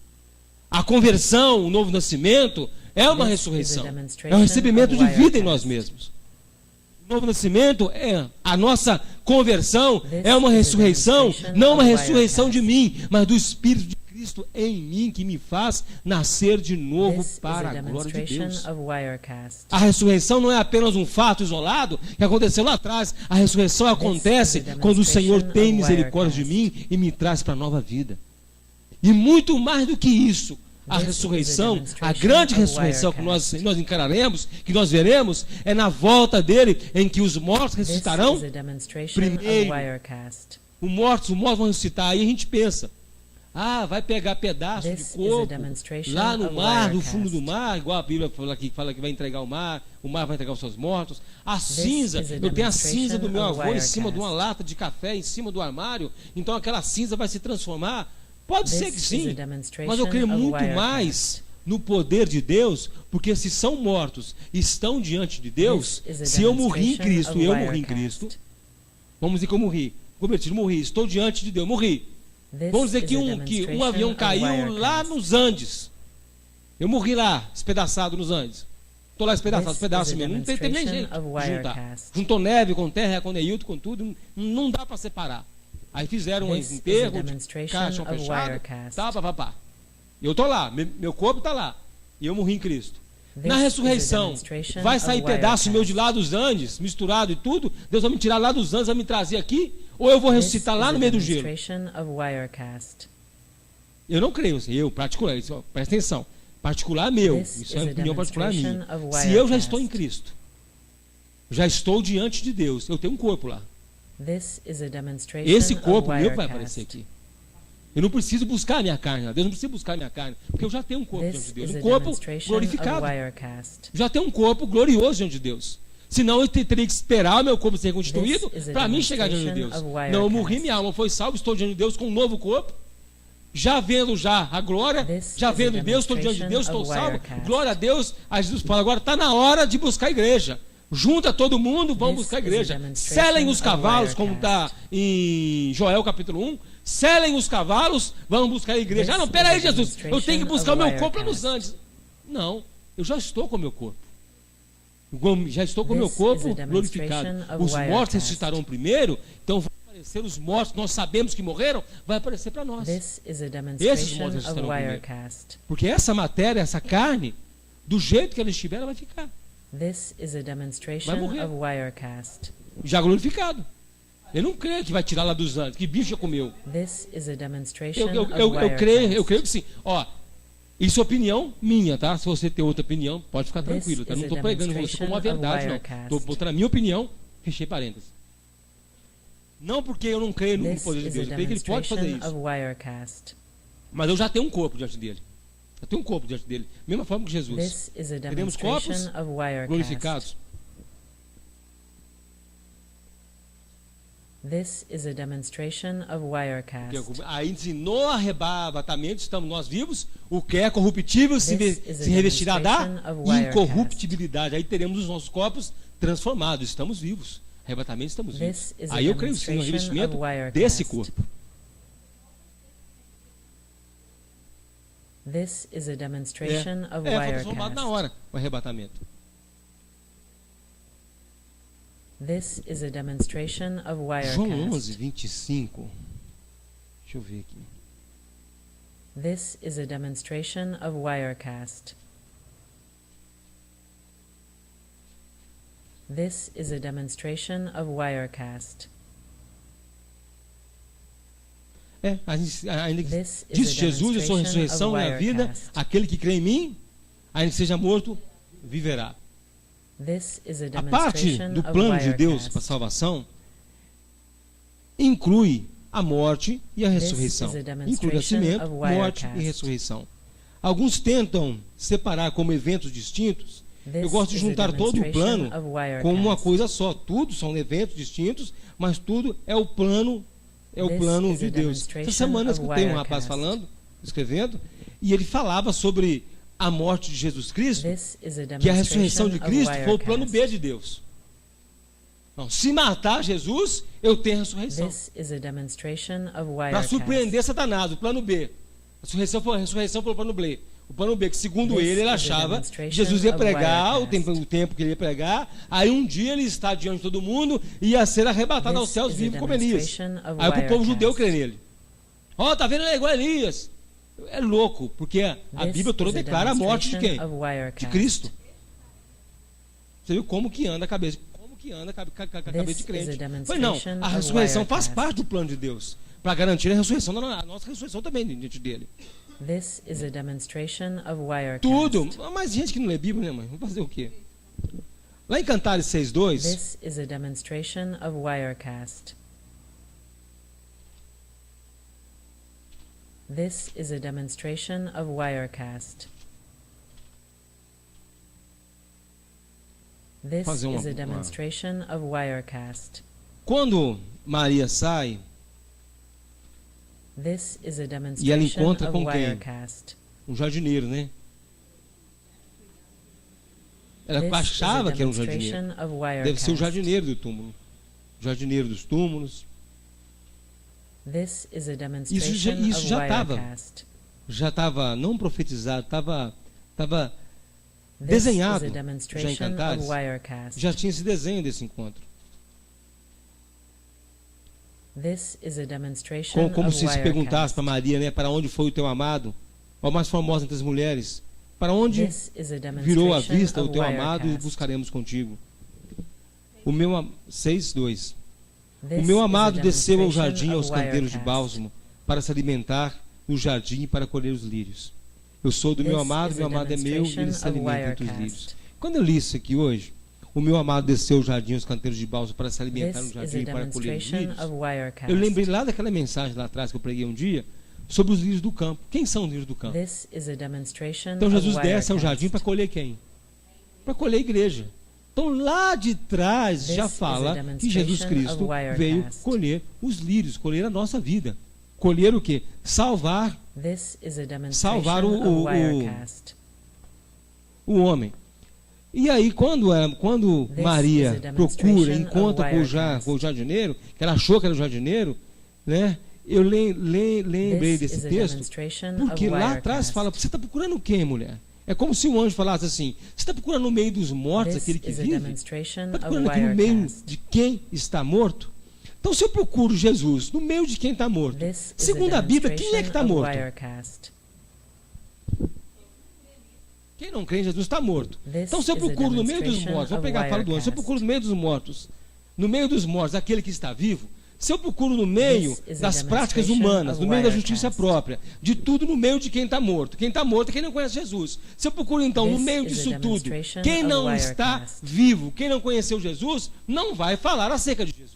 A: A conversão, o novo nascimento, é uma ressurreição, é um recebimento de vida em nós mesmos. O novo nascimento é a nossa conversão, é uma ressurreição, não uma ressurreição de mim, mas do Espírito de Cristo em mim, que me faz nascer de novo para a glória de Deus. A ressurreição não é apenas um fato isolado que aconteceu lá atrás. A ressurreição acontece quando o Senhor tem misericórdia de mim e me traz para a nova vida. E muito mais do que isso, a ressurreição, a grande ressurreição que nós encararemos, que nós veremos, é na volta dele, em que os mortos ressuscitarão primeiro. Os mortos vão ressuscitar. Aí a gente pensa: vai pegar pedaço de corpo lá no mar, no fundo do mar, igual a Bíblia fala que vai entregar o mar vai entregar os seus mortos. A cinza, eu tenho a cinza do meu avô em cima de uma lata de café, em cima do armário, então aquela cinza vai se transformar. Pode ser que sim, mas eu creio muito mais no poder de Deus, porque se são mortos e estão diante de Deus, se eu morri em Cristo, vamos dizer que eu morri, convertido, morri, estou diante de Deus, morri. Vamos dizer que um avião caiu lá nos Andes. Eu morri lá, espedaçado nos Andes. Estou lá espedaçado, pedaço mesmo. Não teve nem jeito de juntar. Juntou neve com terra, com neilton, com tudo. Não dá para separar. Aí fizeram um enterro, caixão fechado, pá. Eu estou lá, meu corpo está lá. E eu morri em Cristo. Na ressurreição, vai sair pedaço meu de lá dos Andes, misturado e tudo. Deus vai me tirar lá dos Andes, vai me trazer aqui. Ou eu vou ressuscitar lá no meio do gelo. Eu não creio, particular, presta atenção. Particular meu, isso é uma opinião particular minha. Se eu já estou em Cristo, já estou diante de Deus, eu tenho um corpo lá. Esse corpo meu vai aparecer aqui. Eu não preciso buscar a minha carne, Deus não precisa buscar a minha carne, porque eu já tenho um corpo diante de Deus, um corpo glorificado. Já tenho um corpo glorioso diante de Deus. Senão eu teria que esperar o meu corpo ser reconstituído para mim chegar diante de Deus. Não, eu morri, minha alma foi salva, estou diante de Deus com um novo corpo. Já vendo a glória, já vendo Deus, estou diante de Deus, estou salvo. Glória a Deus. Aí Jesus fala: agora está na hora de buscar a igreja. Junta todo mundo, vamos buscar a igreja. Selem os cavalos, como está em Joel capítulo 1. Selem os cavalos, vamos buscar a igreja. Não, peraí, Jesus, eu tenho que buscar o meu corpo lá nos Andes. Não, eu já estou com o meu corpo. Já estou com o meu corpo glorificado. Os mortos ressuscitarão primeiro, então vão aparecer os mortos, nós sabemos que morreram, vai aparecer para nós. Esses mortos ressuscitarão primeiro. Porque essa matéria, essa carne, do jeito que ela estiver, ela vai ficar. Vai morrer. Já glorificado. Eu não creio que vai tirar lá dos Andes. Que bicho já comeu? Eu creio que sim. Isso é opinião minha, tá? Se você tem outra opinião, pode ficar tranquilo, tá? Não estou pregando você como uma verdade, não. Estou botando a minha opinião, fechei parênteses. Não porque eu não creio no poder de Deus, eu creio que Ele pode fazer isso. Mas eu já tenho um corpo diante dele. Eu tenho um corpo diante dele. Mesma forma que Jesus. Teremos corpos glorificados.
B: This is a demonstration of Wirecast.
A: Aí no arrebatamento estamos nós vivos, o que é corruptível se revestirá da incorruptibilidade. Aí teremos os nossos corpos transformados, estamos vivos. Arrebatamento, estamos vivos. Aí eu creio sim no revestimento desse corpo.
B: This is a demonstration of
A: foi
B: Wirecast.
A: transformado na hora o arrebatamento.
B: This is a demonstration of Wirecast.
A: João 11:25. Deixa eu ver aqui.
B: This is a demonstration of Wirecast. This is a demonstration of Wirecast.
A: Ainda que disse Jesus, eu sou a ressurreição e a vida, aquele que crê em mim, ainda que seja morto, viverá. A parte do plano de Deus para a salvação inclui a morte e a ressurreição. Inclui nascimento, morte e ressurreição. Alguns tentam separar como eventos distintos. Eu gosto de juntar todo o plano como uma coisa só. Tudo são eventos distintos, mas tudo é o plano de Deus. Essa semana eu escutei um rapaz falando, escrevendo, e ele falava sobre a morte de Jesus Cristo, que a ressurreição de Cristo foi o plano B de Deus. Não, se matar Jesus, eu tenho a ressurreição. Para surpreender Satanás, o plano B. A ressurreição foi o plano B. O plano B, que segundo ele achava que Jesus ia pregar o tempo que ele ia pregar, aí um dia ele está diante de todo mundo e ia ser arrebatado aos céus vivo como Elias. Aí o povo judeu crê nele. Tá vendo? É igual a Elias. É louco, porque a Bíblia toda declara a morte de quem? De Cristo. Você viu como que anda a cabeça de crente. Mas não, a ressurreição faz parte do plano de Deus, para garantir a ressurreição, a nossa ressurreição também diante dele. Tudo, mas gente que não lê Bíblia, né, mãe? Vamos fazer o quê? Lá em Cantares 6:2,
B: This is a demonstration of Wirecast. This is a demonstration of Wirecast. This is a demonstration of Wirecast.
A: Quando Maria sai,
B: This is a
A: e ela
B: demonstration
A: encontra
B: of
A: com quem?
B: Wirecast.
A: Um jardineiro, né? Ela
B: This is a
A: achava que era um jardineiro.
B: demonstration of
A: Deve ser o
B: Wirecast.
A: jardineiro do túmulo. O jardineiro dos túmulos.
B: This is a
A: Isso
B: demonstration
A: já
B: of
A: estava.
B: Wirecast.
A: Já estava não profetizado, estava
B: This
A: desenhado
B: is a
A: já em
B: demonstration
A: Cantares.
B: of Wirecast.
A: Já tinha esse desenho desse encontro.
B: This is a demonstration
A: Como
B: of
A: se perguntasse
B: Wirecast.
A: para Maria, né? Para onde foi o teu amado? O mais famoso entre as mulheres. Para onde
B: This is a
A: virou a
B: demonstration
A: vista o
B: of
A: teu amado e
B: Wirecast.
A: buscaremos contigo. O meu 6:2.
B: This
A: O meu
B: is a
A: amado desceu ao
B: demonstration
A: jardim,
B: of
A: aos canteiros de
B: Wirecast.
A: bálsamo, para se alimentar no jardim e para colher os lírios. Eu sou do meu
B: This
A: amado,
B: is
A: meu
B: a
A: amado é meu, e ele se
B: demonstration of
A: alimenta entre os
B: Wirecast.
A: lírios. Quando eu li isso aqui hoje, o meu amado desceu ao jardim, aos canteiros de bálsamo, para se alimentar no
B: This is
A: jardim
B: a
A: e para colher os
B: demonstration
A: lírios.
B: of Wirecast.
A: Eu lembrei lá daquela mensagem lá atrás que eu preguei um dia, sobre os lírios do campo. Quem são os lírios do campo?
B: This is a demonstration
A: Então
B: of
A: Jesus desce ao
B: Wirecast.
A: jardim para colher quem? Para colher a igreja. Então lá de trás
B: This
A: já
B: is a
A: fala que
B: demonstration
A: Jesus Cristo
B: of Wirecast.
A: veio colher os lírios, colher a nossa vida. Colher o quê? Salvar
B: This is a demonstration
A: salvar
B: of Wirecast.
A: o homem. E aí quando
B: This
A: Maria
B: is a
A: procura,
B: demonstration
A: encontra
B: of Wirecast.
A: com o jardineiro, que ela achou que era o jardineiro, né? Eu lembrei
B: This
A: desse
B: is a
A: texto,
B: demonstration
A: porque
B: of
A: lá
B: Wirecast.
A: atrás fala, você está procurando quem, mulher? É como se um anjo falasse assim, você está procurando no meio dos mortos
B: This
A: aquele que
B: is a
A: vive?
B: demonstration
A: Está
B: of
A: procurando aqui no meio
B: Wirecast.
A: de quem está morto? Então se eu procuro Jesus no meio de quem está morto,
B: This is
A: segundo a Bíblia, quem é que está
B: demonstration of
A: morto?
B: Wirecast.
A: Quem não crê em Jesus está morto.
B: This
A: Então se eu
B: is a
A: procuro no meio dos
B: demonstration
A: mortos, vou
B: of
A: pegar a fala do anjo, se eu
B: Wirecast.
A: procuro no meio dos mortos aquele que está vivo, se eu procuro no meio
B: This is a
A: das práticas
B: demonstration
A: humanas,
B: of
A: no meio da
B: Wirecast.
A: justiça própria, de tudo no meio de quem está morto é quem não conhece Jesus. Se eu procuro então no
B: This
A: meio
B: is a
A: disso tudo,
B: demonstration
A: quem
B: of
A: não está
B: Wirecast.
A: vivo, quem não conheceu Jesus, não vai falar acerca de Jesus.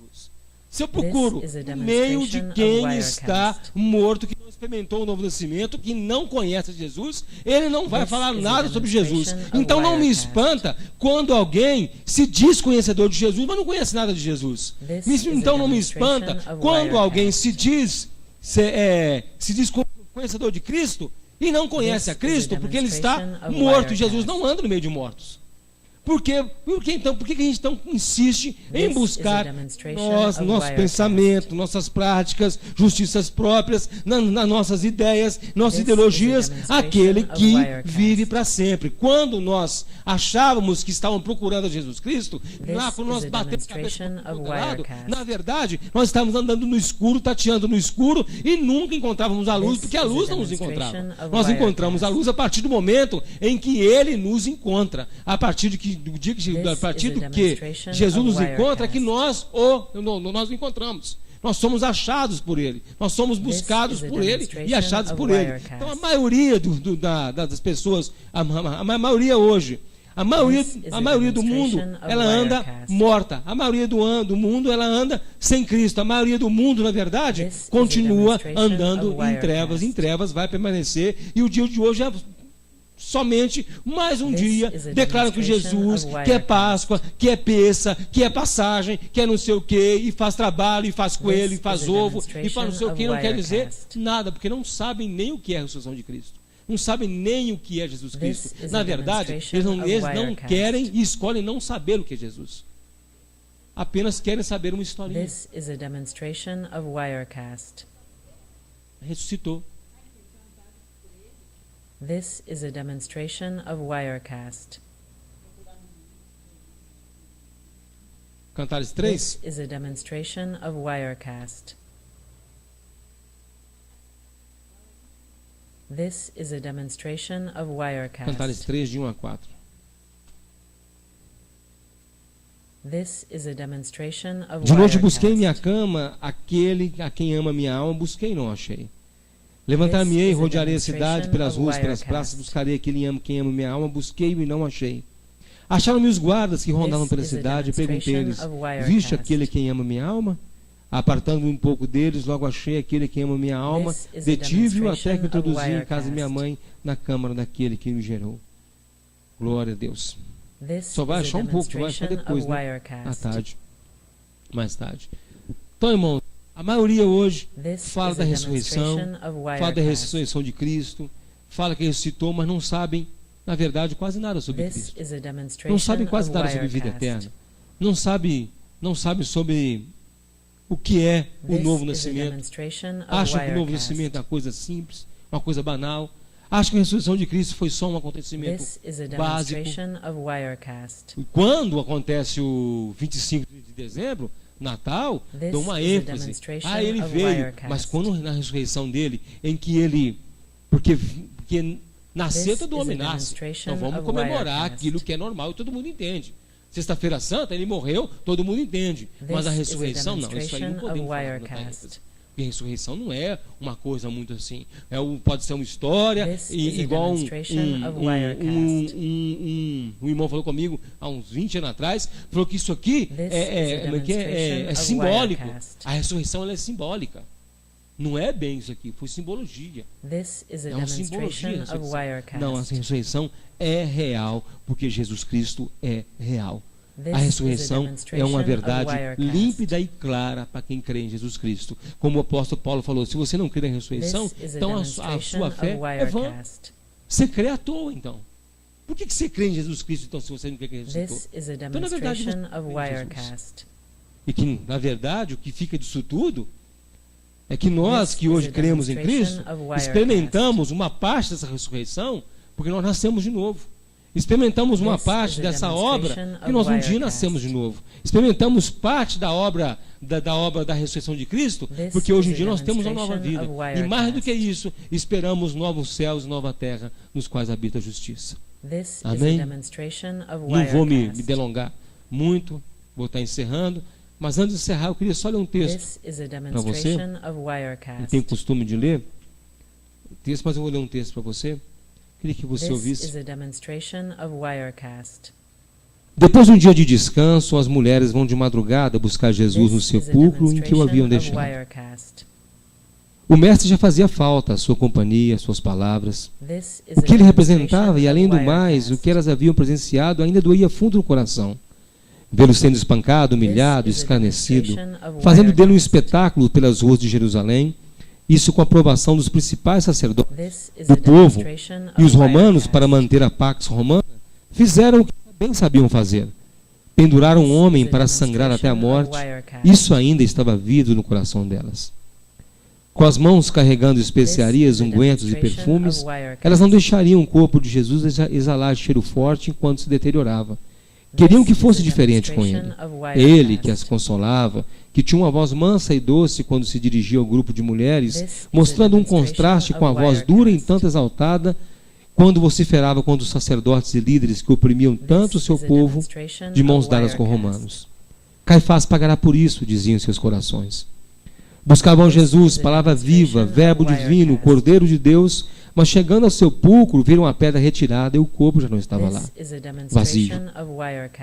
A: Se eu procuro
B: This is a
A: no meio de
B: demonstration
A: quem
B: of
A: está
B: Wirecast.
A: morto, que não experimentou o novo nascimento, que não conhece Jesus, ele não vai
B: This
A: falar
B: is a
A: nada sobre Jesus.
B: demonstration of
A: Então não me
B: Wirecast.
A: espanta quando alguém se diz conhecedor de Jesus, mas não conhece nada de Jesus.
B: This is a
A: Então não me
B: demonstration
A: espanta
B: of
A: quando
B: Wirecast.
A: alguém se diz conhecedor de Cristo e não conhece a
B: This is a
A: Cristo, porque ele está
B: demonstration of
A: morto e
B: Wirecast.
A: Jesus não anda no meio de mortos. Por que a gente então insiste em
B: This
A: buscar
B: is a demonstration
A: nosso
B: of Wirecast.
A: pensamento, nossas práticas, justiças próprias, nas nossas ideias, nossas
B: This
A: ideologias,
B: is a demonstration
A: aquele
B: of
A: que
B: Wirecast.
A: vive para sempre? Quando nós achávamos que estavam procurando a Jesus Cristo, lá quando nós
B: is a
A: batemos a cabeça
B: demonstration
A: para
B: of
A: todo lado,
B: Wirecast.
A: na verdade, nós estávamos andando no escuro, tateando no escuro e nunca encontrávamos a luz,
B: This
A: porque a
B: is a
A: luz não nos
B: demonstration
A: encontrava.
B: of
A: Nós encontramos a
B: Wirecast.
A: luz a partir do momento em que Ele nos encontra. A partir a partir
B: This
A: do
B: is a
A: que
B: demonstration
A: Jesus
B: of
A: nos encontra, é que
B: Wirecast.
A: nós o encontramos. Nós somos achados por Ele. Nós somos buscados por Ele e achados por Ele. Então a maioria das pessoas, a maioria hoje, a maioria do mundo, ela anda morta. A maioria do mundo, ela anda sem Cristo. A maioria do mundo, na verdade, continua andando em trevas. Em trevas vai permanecer. E o dia de hoje é somente mais um dia. Declara que Jesus, que é Páscoa, que é peça, que é passagem, que é não sei o que, e faz trabalho, e faz coelho, e faz ovo, e faz não sei o que. Não quer dizer nada, porque não sabem nem o que é a ressurreição de Cristo. Não sabem nem o que é Jesus Cristo. Na verdade, eles não querem e escolhem não saber o que é Jesus. Apenas querem saber uma historinha. Ressuscitou.
B: This is a demonstration of Wirecast.
A: Cantares 3.
B: This is a demonstration of Wirecast. This is a demonstration of Wirecast.
A: Cantares 3, de 1 a 4.
B: This is a demonstration of
A: De noite busquei em minha cama aquele a quem ama minha alma, busquei e não achei. Levantar-me-ei, rodearei a cidade pelas ruas, pelas praças, buscarei aquele quem ama minha alma, busquei e não achei. Acharam-me os guardas que rondavam pela cidade, e perguntei-lhes: viste aquele quem ama minha alma? Apartando-me um pouco deles, logo achei aquele que ama minha alma, detive-o até que introduzi em casa de minha mãe, na câmara daquele que me gerou. Glória a Deus. Só vai achar um pouco, vai achar depois, né? À tarde. Mais tarde. Então, irmão, a maioria hoje fala da ressurreição, fala da ressurreição de Cristo, fala que ressuscitou, mas não sabem, na verdade, quase nada sobre Cristo. Não sabem quase nada sobre vida eterna. Não sabem sobre o que é o novo nascimento. Acham que o novo nascimento é uma coisa simples, uma coisa banal. Acham que a ressurreição de Cristo foi só um acontecimento básico. E quando acontece o 25 de dezembro, Natal, dão uma ênfase. Ele veio, mas quando na ressurreição dele, em que ele... Porque nasceu, todo homem nasce. Então vamos comemorar aquilo que é normal e todo mundo entende. Sexta-feira Santa, ele morreu, todo mundo entende. Mas a ressurreição, não. Isso aí não podemos falar. Porque a ressurreição não é uma coisa muito assim. Pode ser uma história, igual um irmão falou comigo há uns 20 anos atrás, falou que isso aqui é simbólico. A ressurreição ela é simbólica. Não é bem isso aqui, foi simbologia. É uma simbologia. Não, a ressurreição é real, porque Jesus Cristo é real. A ressurreição é uma verdade límpida e clara para quem crê em Jesus Cristo. Como o apóstolo Paulo falou, se você não crê na ressurreição, então a sua fé é vã. Você crê à toa, então. Por que você crê em Jesus Cristo, então, se você não crê que ele ressuscitou? Então, na verdade, você e que, na verdade, o que fica disso tudo é que nós que hoje cremos em Cristo experimentamos uma parte dessa ressurreição porque nós nascemos de novo. Experimentamos uma parte dessa obra que nós um dia nascemos de novo. Experimentamos parte da obra da ressurreição de Cristo porque hoje em dia nós temos uma nova vida. E mais do que isso, esperamos novos céus e nova terra nos quais habita a justiça. Amém? Não vou me delongar muito, vou estar encerrando. Mas antes de encerrar, eu queria só ler um texto para você. Eu tenho costume de ler texto, mas eu vou ler um texto para você. Queria que você ouvisse. Depois de um dia de descanso, as mulheres vão de madrugada buscar Jesus no sepulcro em que o haviam deixado. O mestre já fazia falta, a sua companhia, as suas palavras. O que ele representava e, além do mais, o que elas haviam presenciado ainda doía fundo no coração. Vê-lo sendo espancado, humilhado, escarnecido, fazendo dele um espetáculo pelas ruas de Jerusalém, isso com a aprovação dos principais sacerdotes do povo, e os romanos, para manter a pax romana, fizeram o que bem sabiam fazer. Penduraram um homem para sangrar até a morte, isso ainda estava vivo no coração delas. Com as mãos carregando especiarias, ungüentos e perfumes, elas não deixariam o corpo de Jesus exalar cheiro forte enquanto se deteriorava. Queriam que fosse diferente com ele. Ele, que as consolava, que tinha uma voz mansa e doce quando se dirigia ao grupo de mulheres, mostrando um contraste com a voz dura e tanto exaltada, quando vociferava contra os sacerdotes e líderes que oprimiam tanto o seu povo, de mãos dadas com romanos. Caifás pagará por isso, diziam seus corações. Buscavam Jesus, palavra viva, verbo divino, Cordeiro de Deus, mas chegando ao sepulcro, viram a pedra retirada e o corpo já não estava lá, vazio.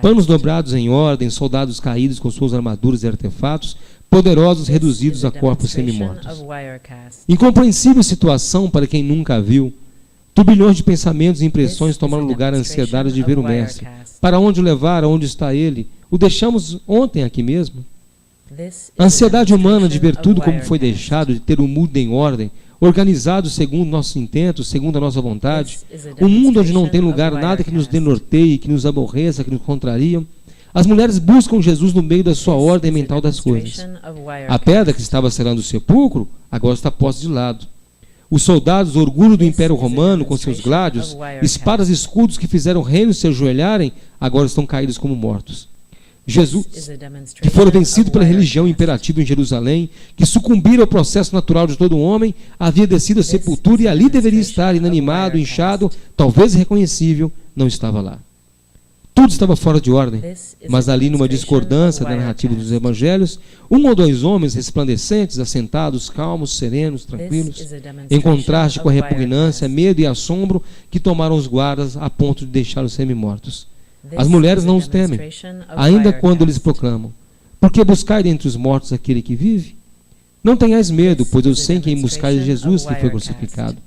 A: Panos dobrados em ordem, soldados caídos com suas armaduras e artefatos, poderosos reduzidos a corpos semi-mortos. Incompreensível situação para quem nunca a viu. Turbilhões de pensamentos e impressões tomaram lugar à ansiedade de ver o Mestre. Para onde o levar? Onde está ele? O deixamos ontem aqui mesmo. A ansiedade humana de ver tudo como foi deixado, de ter o mundo em ordem, organizado segundo nossos intentos, segundo a nossa vontade. Um mundo onde não tem lugar nada que nos denorteie, que nos aborreça, que nos contraria. As mulheres buscam Jesus no meio da sua ordem mental das coisas. A pedra que estava selando o sepulcro agora está posta de lado. Os soldados, orgulho do Império Romano, com seus gládios, espadas e escudos que fizeram reinos se ajoelharem, agora estão caídos como mortos. Jesus, que foram vencidos pela religião imperativa em Jerusalém, que sucumbiram ao processo natural de todo homem, havia descido à sepultura e ali deveria estar, inanimado, inchado, talvez irreconhecível, não estava lá. Tudo estava fora de ordem, mas ali numa discordância da narrativa dos evangelhos, um ou dois homens resplandecentes, assentados, calmos, serenos, tranquilos, em contraste com a repugnância, medo e assombro que tomaram os guardas a ponto de deixá-los semi-mortos. As mulheres não os temem, ainda quando eles proclamam: por que buscai dentre os mortos aquele que vive? Não tenhais medo, pois eu sei quem buscais é Jesus que foi crucificado.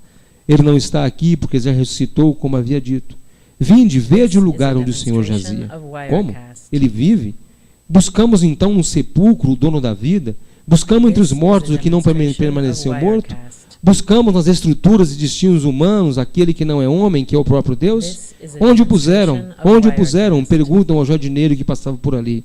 A: Ele não está aqui porque já ressuscitou, como havia dito. Vinde, vede o lugar onde o Senhor jazia. Como? Ele vive? Buscamos então um sepulcro, o dono da vida? Buscamos entre os mortos o que não permaneceu morto? Buscamos nas estruturas e destinos humanos aquele que não é homem, que é o próprio Deus? Onde o puseram? Onde o puseram? Perguntam ao jardineiro que passava por ali.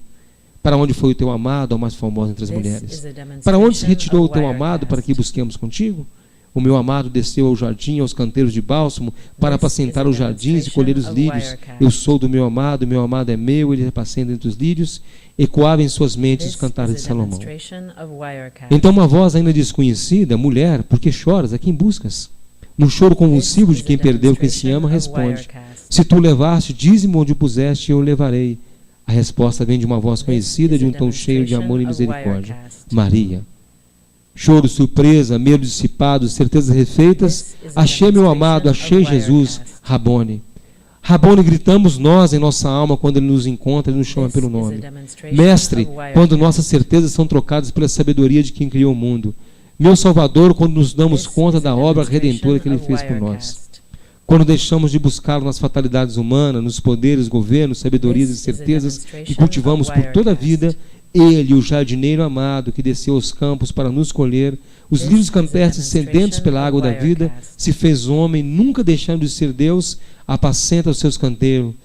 A: Para onde foi o teu amado, a mais famosa entre as mulheres? Para onde se retirou o teu amado para que busquemos contigo? O meu amado desceu ao jardim, aos canteiros de bálsamo, para apacentar os jardins e colher os lírios. Eu sou do meu amado é meu, ele apacenta entre os lírios. Ecoava em suas mentes os cantares de Salomão. Então uma voz ainda desconhecida: mulher, por que choras? A quem buscas? No choro convulsivo de quem perdeu quem se ama, responde: se tu levaste, dize-me onde o puseste e eu o levarei. A resposta vem de uma voz conhecida, de um tom cheio de amor e misericórdia: Maria. Choro, surpresa, medo dissipado, certezas refeitas. Achei meu amado, achei Jesus, Rabone. Rabone, gritamos nós em nossa alma quando ele nos encontra e nos chama pelo nome. Mestre, quando nossas certezas são trocadas pela sabedoria de quem criou o mundo. Meu Salvador, quando nos damos conta da obra redentora que ele fez por nós. Quando deixamos de buscá-lo nas fatalidades humanas, nos poderes, governos, sabedorias e certezas que cultivamos por toda a vida, ele, o jardineiro amado, que desceu aos campos para nos colher, os lírios campestres sedentos pela água da vida, se fez homem, nunca deixando de ser Deus, apacenta os seus canteiros.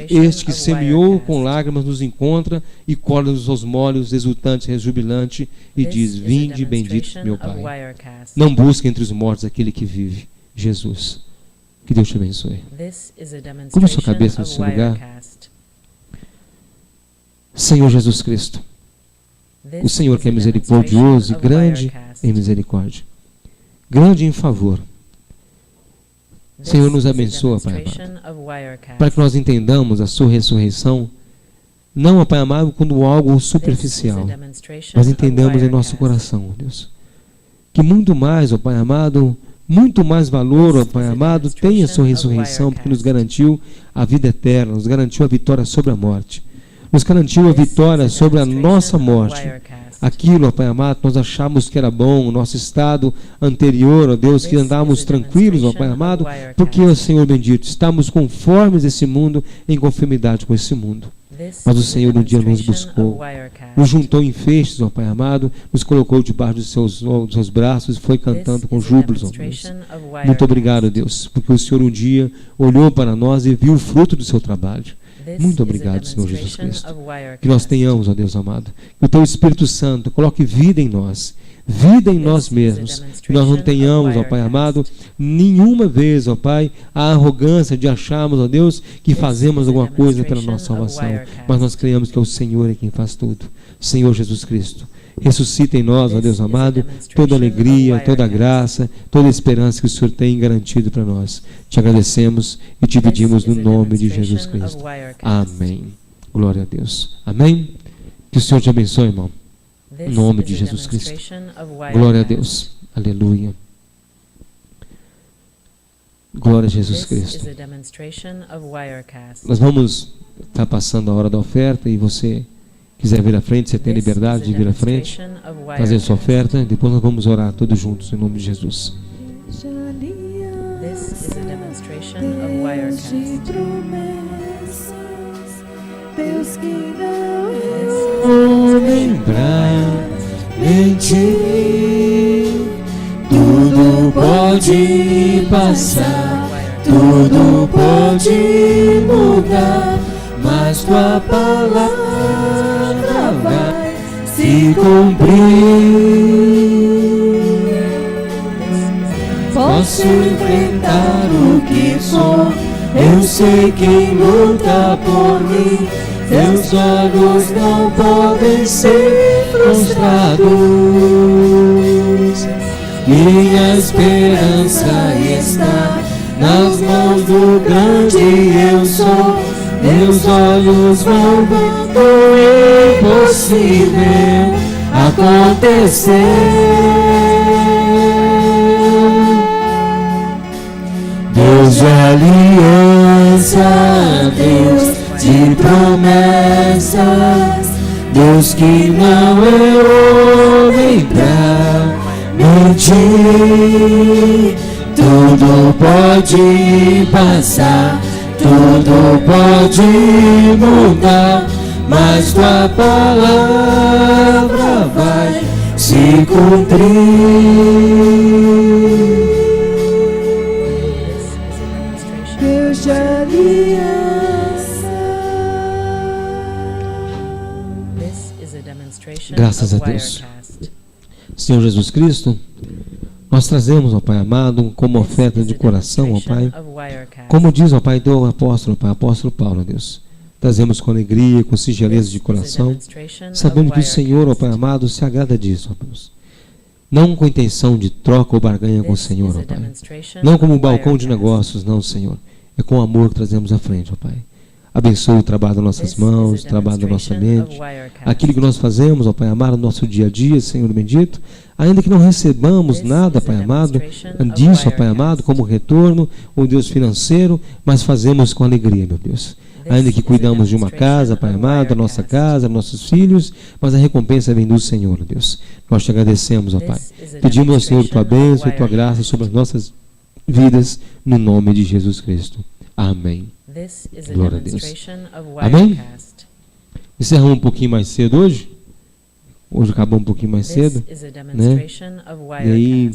A: Este que semeou com lágrimas nos encontra e colhe-nos aos molhos, exultante, rejubilante, e diz: vinde, bendito meu Pai. Não busque entre os mortos aquele que vive, Jesus. Que Deus te abençoe. Curva sua cabeça no seu lugar. Senhor Jesus Cristo, o Senhor que é misericordioso e grande em misericórdia, grande em favor. Senhor, nos abençoa, Pai amado, para que nós entendamos a sua ressurreição, não, Pai amado, como algo superficial, mas entendamos em nosso coração, Deus, que muito mais, ó Pai amado, muito mais valor, ó Pai amado, tem a sua ressurreição, porque nos garantiu a vida eterna, nos garantiu a vitória sobre a morte. Nos garantiu a vitória sobre a nossa morte. Aquilo, ó Pai amado, nós achamos que era bom, o nosso estado anterior, ó Deus, que andávamos tranquilos, ó Pai amado, porque, ó Senhor bendito, estamos conformes a esse mundo, em conformidade com esse mundo. Mas o Senhor um dia nos buscou, nos juntou em feixes, ó Pai amado, nos colocou debaixo dos seus braços e foi cantando com júbilos, ó Deus. Muito obrigado, Deus, porque o Senhor um dia olhou para nós e viu o fruto do seu trabalho. Muito obrigado, Senhor Jesus Cristo. Que nós tenhamos, ó Deus amado, que o Teu Espírito Santo coloque vida em nós mesmos. Que nós não tenhamos, ó Pai amado, nenhuma vez, ó Pai, a arrogância de acharmos, ó Deus, que fazemos alguma coisa pela nossa salvação. Mas nós cremos que é o Senhor é quem faz tudo. Senhor Jesus Cristo, ressuscita em nós, ó Deus amado, toda alegria, toda graça, toda esperança que o Senhor tem garantido para nós. Te agradecemos e te pedimos no nome de Jesus Cristo. Amém. Glória a Deus. Amém. Que o Senhor te abençoe, irmão. Em nome de Jesus Cristo. Glória a Deus. Aleluia. Glória a Jesus Cristo. Nós vamos estar passando a hora da oferta e você quiser vir à frente, você tem liberdade de vir à frente, fazer sua oferta. Depois nós vamos orar todos juntos em nome de Jesus.
B: This is a demonstration of Wirecast.
C: Deus que não
A: lembrar em ti, tudo pode passar, tudo pode mudar, mas tua palavra vai se cumprir. Posso enfrentar o que for, eu sei quem luta por mim. Teus olhos não podem ser frustrados. Minha esperança está nas mãos do grande eu sou. Meus olhos vão ver o impossível acontecer. Deus de aliança, Deus de promessas, Deus que não é homem pra mentir. Tudo pode passar, tudo pode mudar, mas tua palavra vai se cumprir. Deus de aliança. Graças a Deus. Senhor Jesus Cristo, nós trazemos, ó Pai amado, como oferta de coração, ó Pai, como diz, ó Pai, teu apóstolo, Pai, apóstolo Paulo, ó Deus, trazemos com alegria, com singeleza de coração, sabendo que o Senhor, ó Pai amado, se agrada disso, ó Deus. Não com intenção de troca ou barganha com o Senhor, ó Pai. Não como um balcão de negócios, não, Senhor. É com amor que trazemos à frente, ó Pai. Abençoe o trabalho das nossas mãos, o trabalho da nossa mente, aquilo que nós fazemos, ó Pai amado, no nosso dia a dia, Senhor bendito, ainda que não recebamos nada, Pai amado, disso, ó Pai amado, como retorno, ou Deus financeiro, mas fazemos com alegria, meu Deus. Ainda que cuidamos de uma casa, Pai amado, da nossa casa, nossos filhos, mas a recompensa vem do Senhor, Deus. Nós te agradecemos, ó Pai. Pedimos ao Senhor tua bênção e tua graça sobre as nossas vidas, no nome de Jesus Cristo. Amém. Glória a Deus. Amém? Encerramos um pouquinho mais cedo hoje. Hoje acabou um pouquinho mais cedo, né? E aí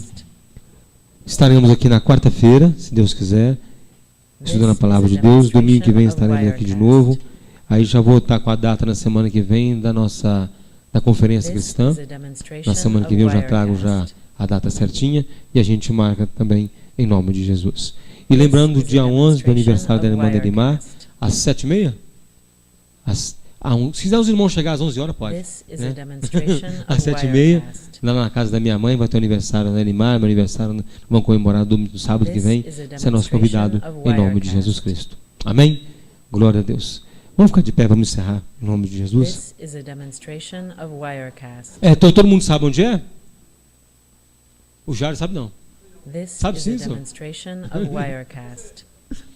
A: estaremos aqui na quarta-feira, se Deus quiser, estudando a palavra de Deus. Domingo que vem estaremos aqui de novo. Aí já vou estar com a data na semana que vem da conferência cristã. Na semana que vem eu já trago já a data certinha e a gente marca também em nome de Jesus. E lembrando, do dia 11 do aniversário da irmã Nelimar, às 7h30? Se quiser os irmãos chegar às 11 horas, pode. Né? Às 7h30, lá na casa da minha mãe, vai ter o aniversário da Nelimar, meu aniversário, vamos comemorar no sábado que vem. Você é nosso convidado em nome de Jesus Cristo. Amém? Glória a Deus. Vamos ficar de pé, vamos encerrar em nome de Jesus. Todo mundo sabe onde é? O Jário sabe não. Sabe sim,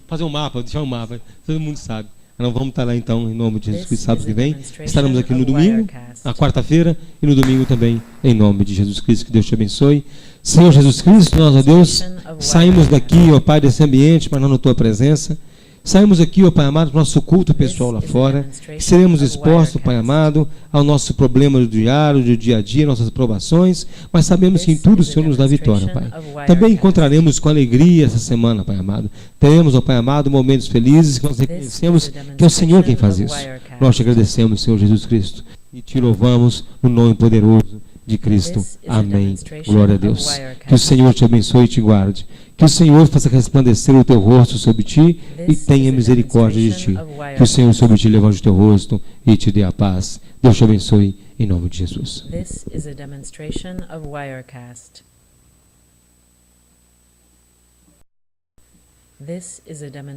A: fazer um mapa, deixar um mapa, todo mundo sabe. Nós vamos estar lá então, em nome de Jesus Cristo, sábado que vem. Estaremos aqui no domingo, na quarta-feira, e no domingo também, em nome de Jesus Cristo. Que Deus te abençoe. Senhor Jesus Cristo, nós, ó Deus, saímos daqui, ó Pai, desse ambiente, mas não na tua presença. Saímos aqui, ó Pai amado, para o nosso culto pessoal lá fora. Seremos expostos, Pai amado, ao nosso problema diário, do dia a dia, nossas provações, mas sabemos que em tudo o Senhor nos dá vitória, Pai. Também encontraremos com alegria essa semana, Pai amado. Teremos, ó Pai amado, momentos felizes que nós reconhecemos que é o Senhor quem faz isso. Nós te agradecemos, Senhor Jesus Cristo, e te louvamos no nome poderoso de Cristo. Amém. Glória a Deus. Que o Senhor te abençoe e te guarde. Que o Senhor faça resplandecer o teu rosto sobre ti e tenha misericórdia de ti. Que o Senhor sobre ti levante o teu rosto e te dê a paz. Deus te abençoe em nome de Jesus.
B: This is a demonstration of Wirecast. This is a demonstration